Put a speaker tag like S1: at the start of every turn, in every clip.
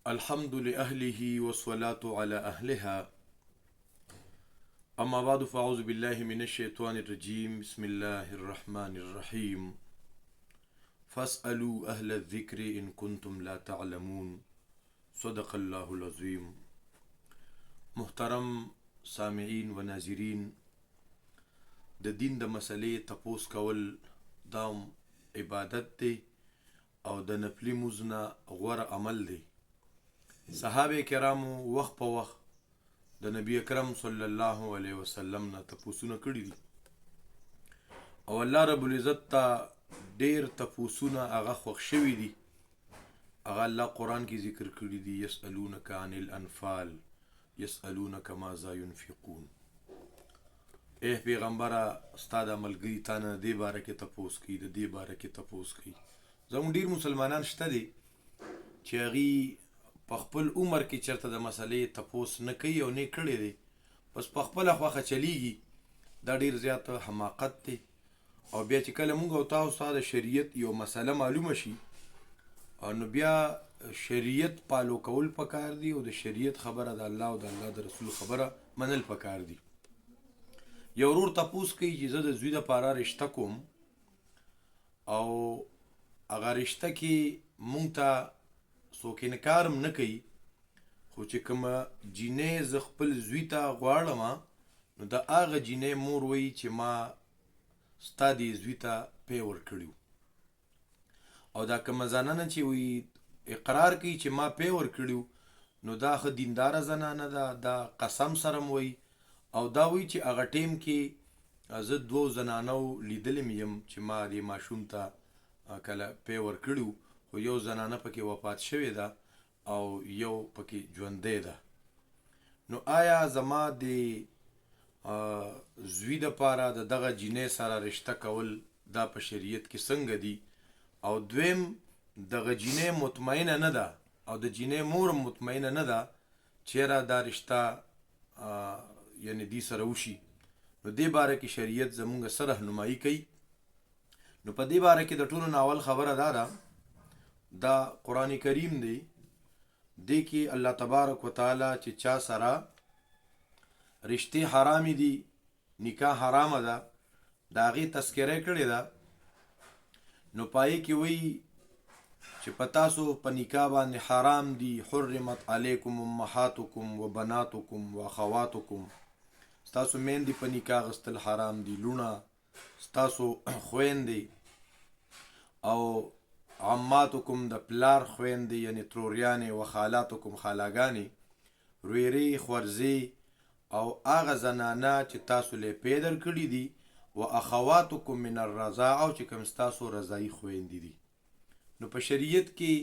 S1: الحمد لأهله والصلاة على أهلها. أما بعد فأعوذ بالله من الشيطان الرجيم. بسم الله الرحمن الرحيم. فاسألوا أهل الذكر إن كنتم لا تعلمون. صدق الله العظيم. محترم سامعين و ناظرین، د دین د مسلې تپوس کول دام عبادت دی او د نفلی مزنا غوره عمل دی. صحابه کرامو وخت په وخت د نبی اکرم صلی الله علیه وسلم نه تپوسونه کړي دي او الله رب العزت ته ډیر تپوسونه هغه خوښ شوي دي. هغه الله قرآن کې ذکر کړي دي، یسألونک عن الانفال یسألونک ماذا ينفقون. اے پیغمبره ستا د ملګري تا نه دې باره کې تپوس کوي، د دې باره کې تپوس کوي. زموږ ډیر مسلمانان شته دي چې هغې په خپل عمر کې چېرته د مسلې تپوس نه کوي او نه کړی دی، بس په خپله خوښه چلیږي. دا ډیر زیات حماقت دی. او بیا چې کله موږ او تاسو د شریعت یو مسله معلومه شي نو بیا شریعت پالو کول پکار دی او د شریعت خبره د الله او د الله د رسول خبره منل پکار دی. یو ورور تپوس کوي چې زه د زوی دپاره رشته کوم او هغه رشته کې مونږ ته څوک انکار هم نه کوي، خو چې کومه جینۍ زه خپل زوی ته غواړم نو د هغه جینۍ مور وایي چې ما ستا دې زوی ته پی ورکړي او دا کومه زنانه چې وایي اقرار کوي چې ما پی ورکړي نو دا ښه دینداره زنانه ده. دا قسم سره م وایي او دا وایي چې هغه ټیم کې زه دوو زنانو لیدلی م یم چې ما دې ماشوم ته کله پی ورکړي خو یو زنانه پکې وفات شوې ده او یو پکې ژوندی ده. نو آیا زما د زوی دپاره د دغه جینۍ سره رشته کول دا په شریعت کې څنګه دي؟ او دویم دغه جینۍ مطمئنه نه ده او د جینۍ مور مطمئنه نه ده چیرې دا رشته یعنی دی سره وشي، نو دې باره کې شریعت زمونږ څه رهنمایي کوي؟ نو په دې باره کې د ټولو نه اول خبره دا ده، دا قرآن کریم دی، دی کې الله تبارک و تعالی چې چا سره رشتې حرامې دي، نکاح حرامه ده، د هغې تذکره کړې ده. نو پای کې وایي چې په تاسو په نکاح باندې حرام دي حرمت علیکم امهاتکم و بناتکم و اخواتکم، ستاسو میندې په نکاح اخیستل حرام دي، لوڼه ستاسو خویندې او عماتکم د پلار خویندې یعنی تروریانې و خالاتکم خالاګانې، رویرې خورزې او هغه زنانه چې تاسو لی پی درکړي دي و اخواتکم من الرضاعه او چې کوم ستاسو رضایي خویندې دي. نو په شریعت کې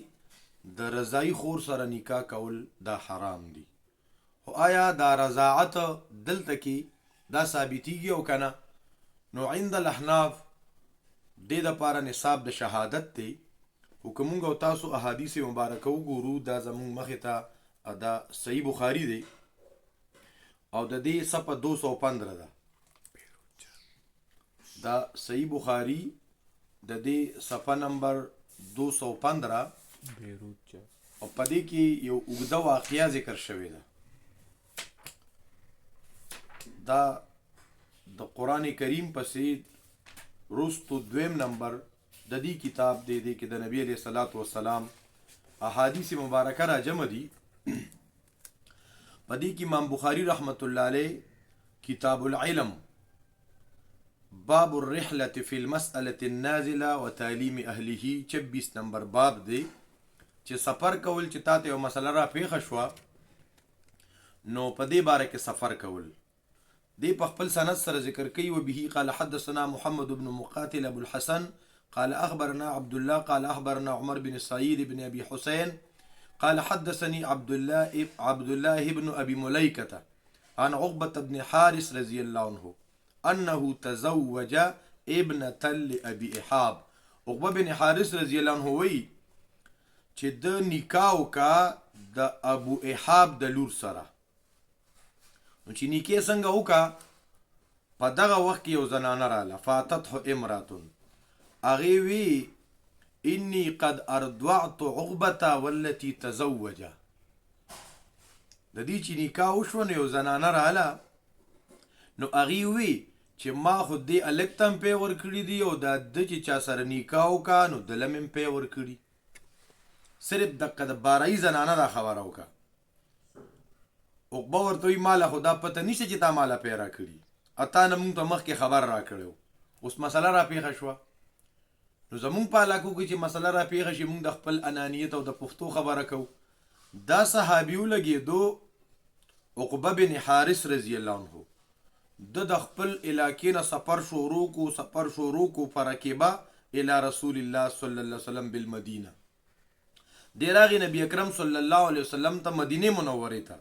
S1: د رضایي خور سره نکاح کول دا حرام دي. خو آیا دا رضاعت دلته کې دا ثابتېږي او که نه؟ نو عند الاحناف دې دپاره نصاب د شهادت دی. خو که مونږ او تاسو احادیث مبارکه وګورو دا زمونږ مخې ته دا صحیح بخاري دی او د دې صفحه 215 ده. دا صحیح بخاري د دې صفحه نمبر 215 او په دې کې یو اوږده واقعه ذکر شوې ده. دا د قرآن کریم پسې رستو دویم نمبر د دې کتاب دی کې د نبی علیه الصلاۃ والسلام احادیث مبارکه را جمع دي. په دې کې امام بخاری رحمت الله علیه کتاب العلم باب الرحلة فی المسألة النازله و تعلیم اهله 26 نمبر باب دی چې سفر کول چې تاته یو مسله را پیښه شوه نو په دې باره کې سفر کول دی په خپل سند سره ذکر کوي. و به قال حدثنا محمد بن مقاتل ابو الحسن قال أخبرنا عبد الله قال أخبرنا عمر بن سعيد بن أبي حسين قال حدثني عبد الله بن أبي مليكة عن عقبة بن حارث رضي الله عنه أنه تزوج ابنة لأبي إحاب. عقبة بن حارث رضي الله عنه وی چې د نکاح وکړه د ابو احاب د لور سره. نو چې نکاح څنګه وکړه په دغه وخت کې یو زنانه راله فاتته امراتن، هغې وی انی قد اردعت عقبة والتي تزوج، د دې چې نکاح وشو نو یو زنانه رااله نو هغې وی چې ما خو دې هلک ته هم پی ورکړي دي او دا ده چې چا سره نکاح وکړه نو دله مې هم پی ورکړي صرف دقه د بارایي زنانه دا خبره وکړه عقبه ورته وایي ماله خو دا پته نشته چې تا ماله پی راکړي اتا نه مونږ ته مخکې خبر راکړی اوس مسله راپېښه شوه نو زمونږ په علاقو کې چې مسله راپېښه شي مونږ د خپل انانیت او د پښتو خبره کوو دا صحابي ولګېدو عقبه بن حارث رضی الله عنه د خپل علاقې نه سفر شروع کو فرکبه الى رسول الله صلی الله علیه وسلم بالمدینه دی راغی نبی اکرم صلی الله علیه وسلم ته مدینه منورې ته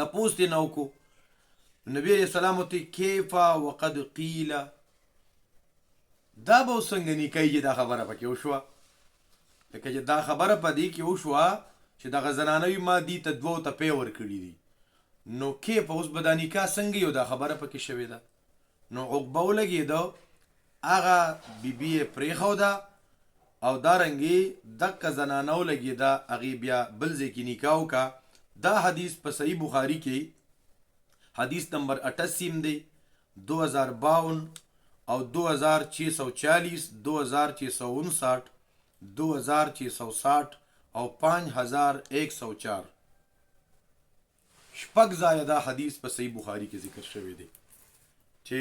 S1: تپوس دې نه وکړو نبی علیہ السلام ته کیف وقد قیل دا به څنګه نکاح دا خبره پکې وشوه لکه چې دا خبره په دې کې وشوه چې دغه زنانه ما دې ته دوو ته پی ورکړي دي نو کې په اوس به دا نکاح څنګه یو دا خبره پکې شوې ده نو عقبه ولګېده هغه بیبي یې پرېښوده او دارنګې دقه زنانه ولګېده هغې بیا بل ځای کې نکاح وکړه دا حدیث په صحیح بخاري کې حدیث نمبر 88 دی 2052 او 2640 2659 2660 او 5104 شپږ ځایه دا حدیث په صحیح بخاري کې ذکر شوی دی چې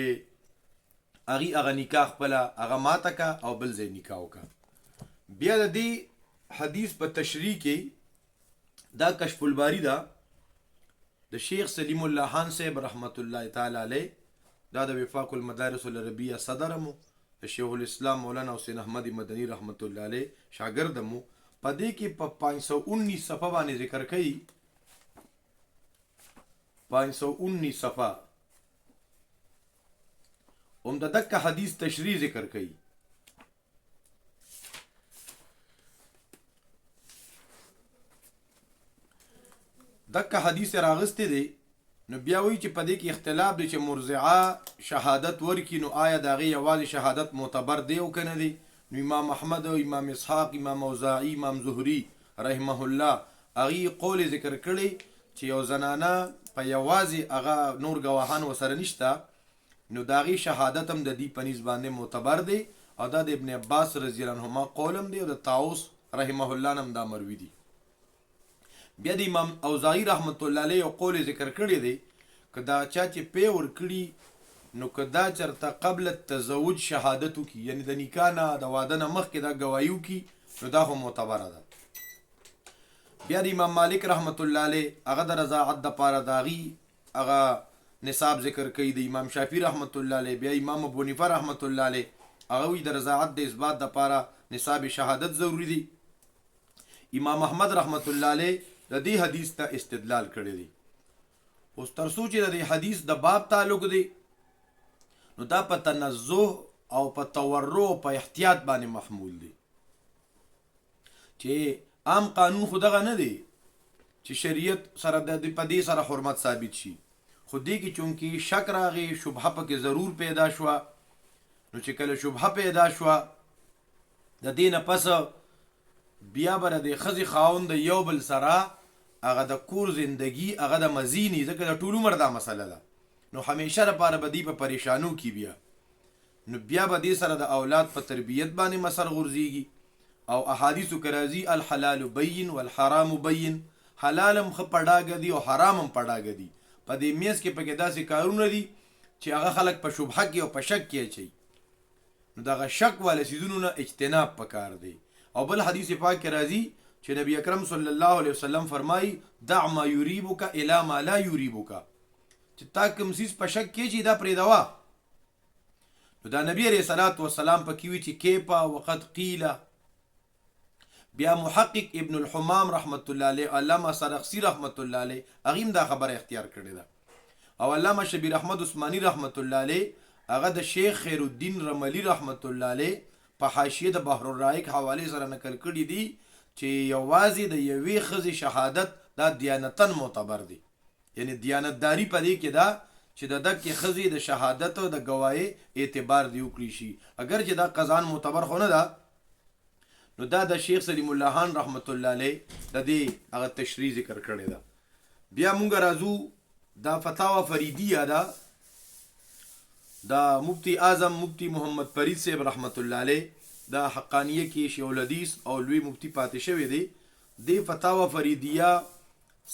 S1: هغه نکاح خپله هغه ماته کا او بل ځای نکاح وکړه بیا د دې حدیث په تشریح کې دا کشف الباری دا د شیخ سلیم الله خان صاحب رحمت الله تعالی علیه دا د وفاق المدارس العربیه صدرمو د شیخ الاسلام مولانا حسین احمد مدنی رحمت الله علیه شاگردمو په دې کې په 519 صفحه باندې ذکر کوي 519 صفحه هم د دک حدیث تشریح ذکر کوي دک حدیث راغسته دی نو بیا وی چې په دې کې اختلاف دی چې مرزعه شهادت ورکی نو آیا د هغې یوازې شهادت معتبر دی او که نه دی نو امام احمد او امام اسحاق امام اوزاعي امام زهري رحمه الله هغې قول ذکر کړی چې یو زنانه په یوازې هغه نور ګواهان ورسره نشته نو د هغې شهادت هم د دې په نیز باندې معتبر دی او دا د ابن عباس رضی الله عنهما قول هم دی او د طاووس رحمه الله نه هم دا مروي دي بیا د امام اوزاعي رحمت الله علیه یو قول ذکر کړی دی که دا چا چې پی ورکړي نو که دا چرته قبل التزوج شهادت وکړي یعنی د نکاح نه د واده نه مخکې دا ګواهي وکړي نو دا خو معتبره ده بیا د امام مالک رحمت الله علیه هغه د رضاعت دپاره د هغې هغه نصاب ذکر کوي د امام شافعي رحمت الله علیه بیا امام ابو حنیفه رحمت الله علیه هغه وایي د رضاعت د اثبات دپاره نصاب شهادت ضروري دی امام احمد رحمت الله علیه د دې حدیث ته استدلال کړی دی اوس تر څو چې د دې حدیث د باب تعلق دی نو دا په تنزه او په تورع او په احتیاط باندې محمول دی چې عام قانون خو دغه نه دی چې شریعت سره د په دې سره حرمت ثابت شي خو دې کې چونکې شک راغی شبهه پکې ضرور پیدا شوه نو چې کله شبهه پیدا شوه د دې نه پس بیا به د ښځې خاوند د یو بل سره هغه د کور زندگی هغه د مزینی ځکه د ټول عمر دا مسله ده نو همیشه لپاره به دی په پریشانو کې بیا نو بیا به دې سره د اولاد په تربیت باندې مسر غورځېږي او احادیثو کې راځي الحلال بین والحرام بین حلال هم ښه په ډاګه دي او حرام هم په ډاګه دي په دې میز کې پکې داسې کارونه دي چې هغه خلک په شبهه کې او په شک کې اچوي نو دغه شک والا څیزونو نه اجتناب پکار دی او بل حدیث پاک کې راځي چې نبی اکرم صلی الله علیه وسلم فرمایي دع ما یریبک الی ما لا یریبک چې تا کوم څیز په شک کې چې دا پرېږدوه نو دا نبی علیه الصلاة والسلام پکې وي چې کیپا وقد قیل بیا محقق ابن الحمام رحمت الله علیه علامه سرخسی رحمت الله علیه هغه هم دا خبره اختیار کړې ده او علامه شبیر احمد عثماني رحمت الله علیه هغه د شیخ خیر الدین رملی رحمت الله علیه په حاشیه د بحر الرائق حواله سره نقل کړي دي چې یوازې د یوې ښځې شهادت دا دیانتن معتبر دی یعنی دیانتداري په دې کې دا چې د دکې ښځې د شهادت او د ګواهۍ اعتبار دی وکړي شي اگر چې دا قضان معتبر خو نه ده نو دا د شیخ سلیم الله خان رحمت الله علیه د دې هغه تشریح ذکر کړی ده بیا مونږ راځو دا فتاوا فریدیه ده دا مفتی اعظم مفتی محمد فرید صاحب رحمت الله علیه دا حقانیه کې شیخ الحدیث او لوی مفتی پاتې شوی دی د فتاوا فریدیه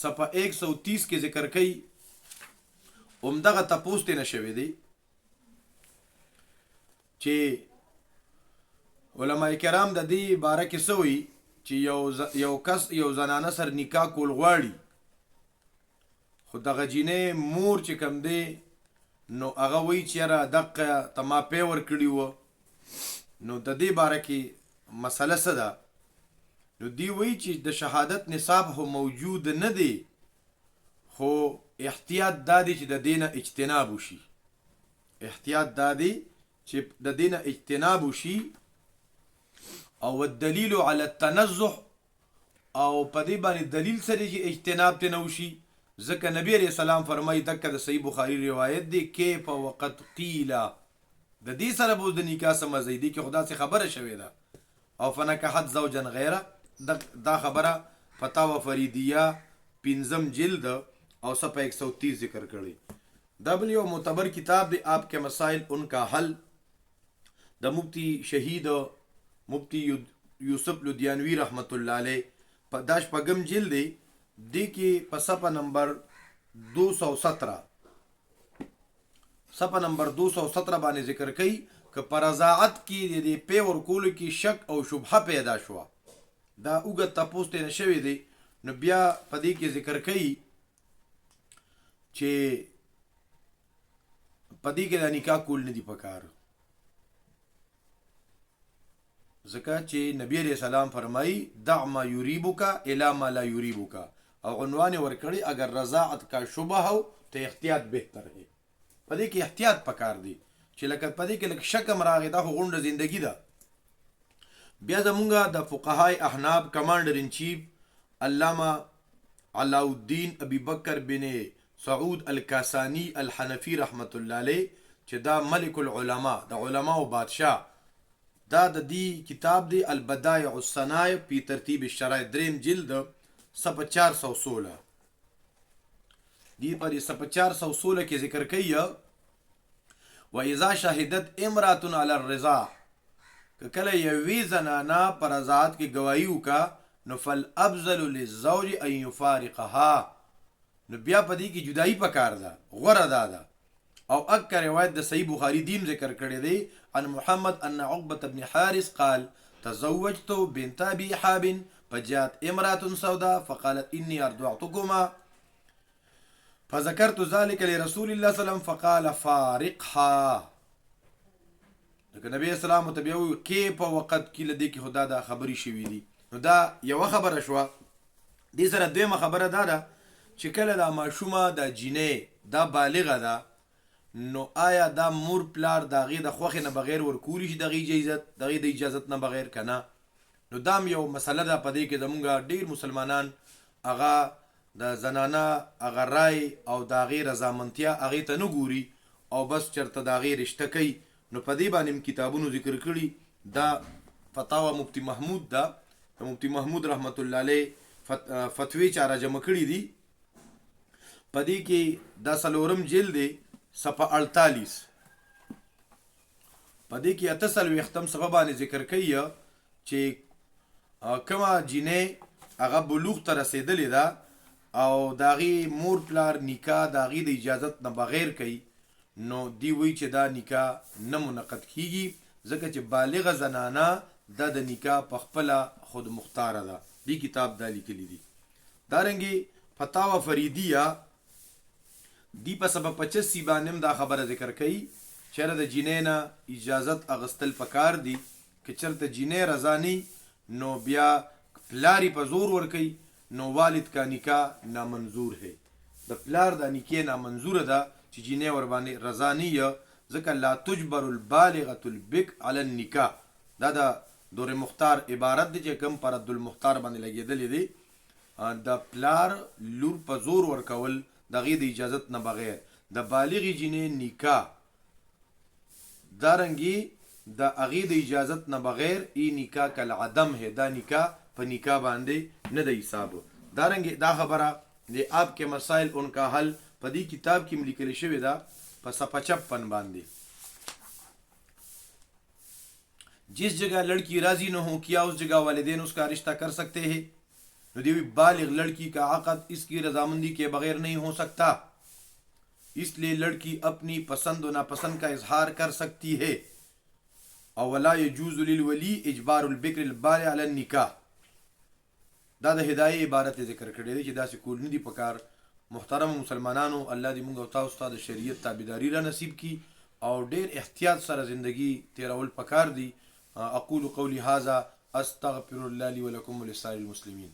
S1: صفحه 130 کې ذکر کوي عمدغه تپوس ته نشوي دی چې علماء کرام د دې باره کې سوي چې یو کس یو زنانه سر نکاح کول غواړي خو دغه جینې مور چې کم دی نو هغه وایي چې یاره دقه ته ما پی ورکړي وه نو د دې باره کې مسله څه ده نو دی وایي چې د شهادت نصاب خو موجود نه دی خو احتیاط دا دی چې د دې نه اجتناب وشي احتیاط دا دی چې د دې نه اجتناب وشي او الدلیل علی التنزح او په دې باندې دلیل سره چې اجتناب ته نه وشي ځکه نبی علیہ السلام فرمایي دکه د صحیح بخاری روایت دی کیف وقد قیل د دې سره به د نکاح سمځي دی کې خدا سے خبره شوې ده او فنکحت زوجا غیره دا خبره فتاوا فریدیه 5 جلد او صفحه 130 ذکر کړي دا بل یو معتبر کتاب دی آپ کے مسائل ان کا حل د مفتی شهید مفتی یوسف لدیانوی رحمت الله علیه په داش پغم جلد دی کې په صفحه نمبر 217 باندې ذکر کوي که پر رضاعت کې د پی ورکول کې شک او شبهه پیدا شوه دا اوږد تپوس ته نشوي دی نو بیا په دې کې ذکر کوي چې په دې کې د نکاح کول نه دي پکار ځکه چې نبی علیہ السلام فرمایي دع ما یریبک الی ما لا یریبک او عنوان ورکړي اگر رضاعت کا شبهه ہو ته احتیاط بهتر ہے په دې کې احتیاط پکار دی چې لکه په دې کې لکه شک مراغه دا غونډه زندگی ده بیا زمونږه د فقهای احناف کمانډر ان چیف علامه علاءالدین ابي بکر بن سعود الکاسانی الحنفی رحمت الله علیه چې دا ملک العلماء د علماء او بادشاہ دا د دې کتاب دی البدائع الصنائع فی ترتیب الشرائع دریم جلد صفحه 416 دی پر صفحه 416 کې ذکر کوي و اذا شهدت امراه علی الرضا کله یوی زنانا پر رضاعت کې گواہی وکا نو فالافضل للزوج ان يفارقها نو بیا پدې کې جدائی پکار ده غوړه ده او اکثر روایت د صحیح بخاری دیم ذکر کړی دی ان محمد ان عقبه بن حارث قال تزوجت بنت ابي حاب فجاءت امراه سوداء فقالت اني ارضعتكما فذكرت ذلك لرسول الله صلى الله عليه وسلم فقال فارقها لکه نبی اسلام متبیو کې په وخت کې لدی کې خدا دا خبري شوی دي نو دا یو خبره شو دې سره دویمه خبره ده چې کله دا ماشومه د جینې دا بالغه ده نو آیا دا مور پلار دغه د خوخه نه بغیر ورکولی شي دغه اجازت نه بغیر کنه نو دام یو مسله ده پدې کې زمونږ ډیر مسلمانان اغا د زنانا اغا رای او دغه رضامندیا اغه ته نه ګوري او بس چرته دغه رشتہ کوي نو پدې باندې کتابونو ذکر کړي دا فتاوا مفتی محمود دا مفتی محمود رحمت الله علیه فتوی چاره جمع کړي دي پدې کې دا سلورم جلد دی صفحه 48 پدې کې اتصل وختم سبب باندې ذکر کوي چې کما جینې هغه بلوغ ته رسیدلې ده او داغي مور پلار نکاح داغي د اجازت نه بغیر کوي نو دی وی چې دا نکاح نه منعقد کیږي ځکه چې بالغه زنانه د نکاح په خپل خود مختار ده دی کتاب دا لیکلی دي دارنګي فتاوا فریدیه دی په سبب 85 باندې دا خبره ذکر کړي چې د جینې نه اجازت اغستل پکار دي چې چرته جینې رضانی نو بیا پلاری په زور ور کوي نو والد کا نکاح نامنظور ہے د پلار د نکاح نامنظور ده چې جینې ور باندې رضانی ځکه لا تجبر البالغه البک علی النکاح دا د دور مختار عبارت دي چې کم پر عبد المختار باندې لګیدلې دي د پلار لور په زور ور کول دغه د اجازت نه بغیر د بالغی جنې نکاح دارنګي د اغه د اجازت نه بغیر ای نکاح کل عدم ہے دا نکاح په نکاح باندې نه د حساب دارنګي دا خبره د आपके मसाइल उनका हल په دې کتاب کې لیکل شوی دا په صفحه 56 باندې. जिस जगह लड़की राजी न हो क्या उस जगह वालिदैन उसका रिश्ता कर सकते हैं. नदीवी बालिग लड़की का अक़द इसकी रजामंदी के बगैर नहीं हो सकता, इसलिए लड़की अपनी पसंद व नापसंद का इजहार कर सकती है. और वला यजूज़ु लिलवली इजबारुल बिक्र बाल अला निकाह. دا د هدايه عبارت ذکر کړی دی چې دا سې کول نه دي پکار. محترم مسلمانانو، الله دې موږ او تاسو ته د شریعت تابعداري را نصیب کی او ډیر احتیاط سره زندگی تیرول پکار دی. اقول قولي هذا استغفر الله لي ولكم ولسائر المسلمين.